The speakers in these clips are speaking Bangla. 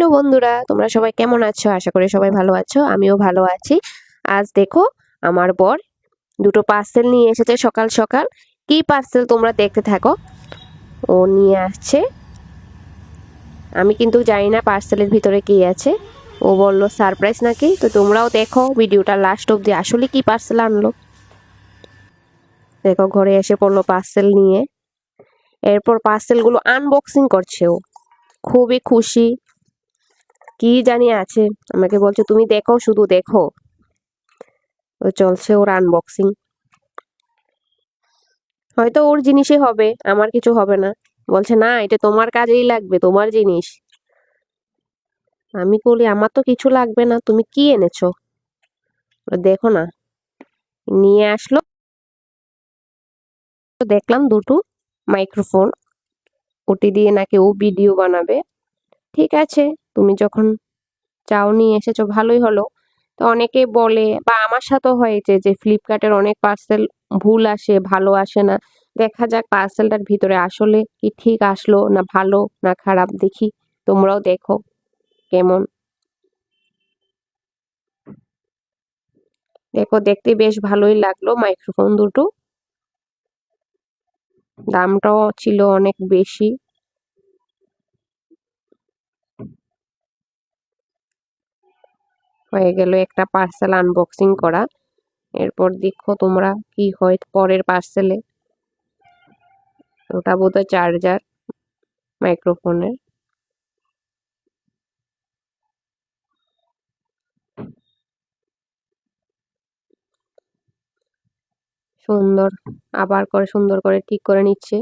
হ্যালো বন্ধুরা, তোমরা সবাই কেমন আছো? আশা করি সবাই ভালো আছো। আমিও ভালো আছি। আজ দেখো আমার বর দুটো পার্সেল নিয়ে এসেছে সকাল সকাল। কি পার্সেল তোমরা দেখতে থাকো। ও নিয়ে আসছে। আমি কিন্তু জানি না পার্সেলের ভিতরে কি আছে। ও বললো সারপ্রাইজ নাকি। তো তোমরাও দেখো ভিডিওটা লাস্ট অব্দি আসলে কি পার্সেল আনলো। দেখো ঘরে এসে পড়লো পার্সেল নিয়ে। এরপর পার্সেলগুলো আনবক্সিং করছে ও। খুবই খুশি। কি জানি আছে, আমাকে বলছে তুমি দেখো, শুধু দেখো। তো চলছে ওর আনবক্সিং। হয়তো ওর জিনিসই হবে, আমার কিছু হবে না। বলছে না, এটা তোমার কাজেই লাগবে, তোমার জিনিস। আমি বলি আমার তো কিছু লাগবে না, তুমি কি এনেছো? দেখো না, নিয়ে আসলো। দেখলাম দুটো মাইক্রোফোন। ওটি দিয়ে নাকি ও ভিডিও বানাবে। ঠিক আছে, তুমি যখন চাও নিয়ে এসেছো ভালোই হলো। তো অনেকে বলে, বা আমার সাথেও হয়েছে যে ফ্লিপকার্টের অনেক পার্সেল ভুল আসে, ভালো আসে না। দেখা যাক পার্সেলটার ভিতরে আসলে কি ঠিক আসলো না ভালো না খারাপ, দেখি। তোমরাও দেখো কেমন। দেখো দেখতে বেশ ভালোই লাগলো মাইক্রোফোন দুটো। দামটাও ছিল অনেক বেশি। হয়ে গেল একটা পার্সেল আনবক্সিং করা। এরপর দেখো তোমরা কি হয় পরের পার্সেলে। ওটা বোধহয় চার্জার মাইক্রোফোনের। সুন্দর, আবার করে সুন্দর করে ঠিক করে নিচ্ছে।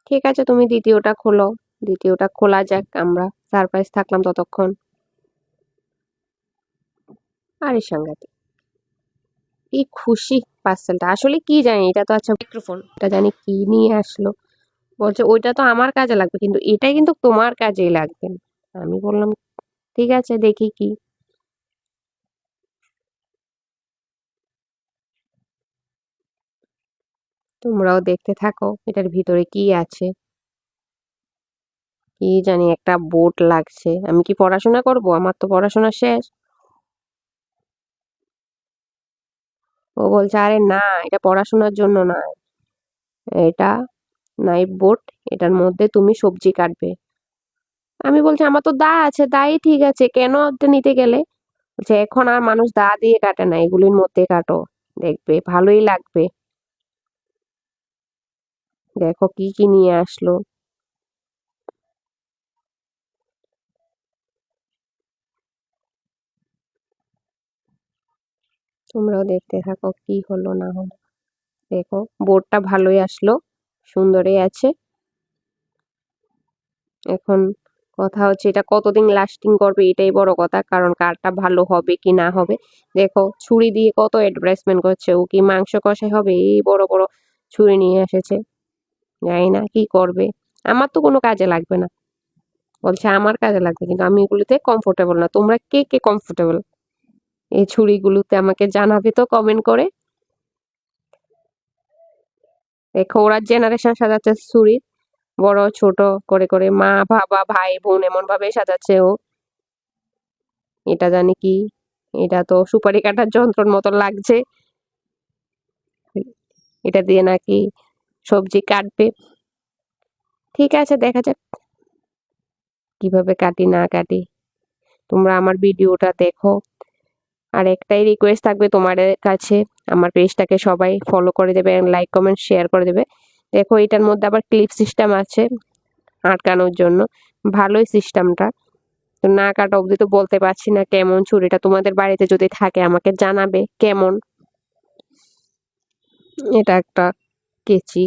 ঠিক আছে, তুমি দ্বিতীয়টা খোলো। দ্বিতীয়টা খোলা যাক, আমরা সারপ্রাইজ থাকলাম ততক্ষণ। আরে সাংঘাতিক, কি খুশি পার্সেলটা। আসলে কি জানি, এটা তো আচ্ছা মাইক্রোফোন, এটা জানি কি নিয়ে আসলো। বলছে ওইটা তো আমার কাজে লাগবে, কিন্তু এটা কিন্তু তোমার কাজেই লাগবে। আমি বললাম ঠিক আছে, দেখি কি। তোমরাও দেখতে থাকো এটার ভিতরে কি আছে। কি জানি, একটা বোর্ড লাগছে। আমি কি পড়াশোনা করব? আমার তো পড়াশোনা শেষ। ও বলছে আরে না, এটা পড়াশোনার জন্য না, এটা নাইফ বোর্ড। এটার মধ্যে তুমি সবজি কাটবে। আমি বলছি আমার তো দা আছে, দাই ঠিক আছে, কেন এটা নিতে গেলে? বলছে এখন আর মানুষ দা দিয়ে কাটে না, এগুলির মধ্যে কাটো, দেখবে ভালোই লাগবে। দেখো কি কি নিয়ে আসলো। তোমরাও দেখতে থাকো কি হলো না হলো। দেখো বোর্ডটা ভালোই আসলো, সুন্দরই আছে। এখন কথা হচ্ছে এটা কতদিন লাস্টিং করবে, এটাই বড় কথা। কারণ কারটা ভালো হবে কি না হবে। দেখো ছুরি দিয়ে কত অ্যাডভার্টাইজমেন্ট করছে। ও কি মাংস কষাই হবে? এই বড় বড় ছুরি নিয়ে এসেছে। জানি না কি করবে। আমার তো কোনো কাজে লাগবে না। বলছে আমার কাজে লাগবে, কিন্তু আমি এগুলোতে কমফোর্টেবল না। তোমরা কে কে কমফোর্টেবল এই ছুরিগুলোতে আমাকে জানাবে তো কমেন্ট করে। দেখো ওরা জেনারেশন সাজাচ্ছে ছুরি, বড় ছোট করে করে, মা বাবা ভাই বোন এমন ভাবে সাজাচ্ছে ও। এটা জানি কি, এটা তো সুপারি কাটার যন্ত্রের মতো লাগছে। এটা দিয়ে নাকি সবজি কাটবে। ঠিক আছে, দেখা যাক কিভাবে কাটি না কাটি। তোমরা আমার ভিডিওটা দেখো। আর একটাই রিকোয়েস্ট থাকবে তোমাদের কাছে, আমার পেজটাকে সবাই ফলো করে দেবে, লাইক কমেন্ট শেয়ার করে দেবে। দেখো এটার মধ্যে আবার ক্লিপ সিস্টেম আছে আটকানোর জন্য। ভালোই সিস্টেমটা। তো না কাটা অবধি তো বলতে পারছি না কেমন ছুরিটা। তোমাদের বাড়িতে যদি থাকে আমাকে জানাবে কেমন। এটা একটা কেচি।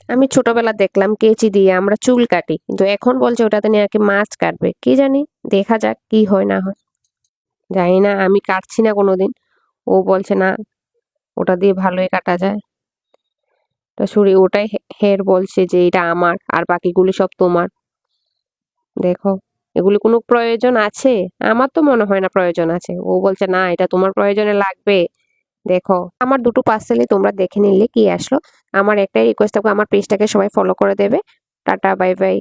আমি ছোটবেলা দেখলাম কেচি দিয়ে আমরা চুল কাটি, কিন্তু এখন বলছে ওটাতে নাকি মাছ কাটবে। কি জানি, দেখা যাক কি হয় না হয়। জানি না, আমি কাটছি না কোনোদিন। ও বলছে না, ওটা দিয়ে ভালোই কাটা যায়। তা ছুরি ওটাই হের বলছে যে এটা আমার, আর বাকিগুলি সব তোমার। দেখো এগুলি কোনো প্রয়োজন আছে? আমার তো মনে হয় না প্রয়োজন আছে। ও বলছে না, এটা তোমার প্রয়োজনে লাগবে, দেখো আমার দুটো পার্সেলই তোমরা দেখে নিলে কি আসলো। আমার একটাই রিকোয়েস্ট থাকবে, আমার পেজটাকে সবাই ফলো করে দেবে। Tata, bye bye.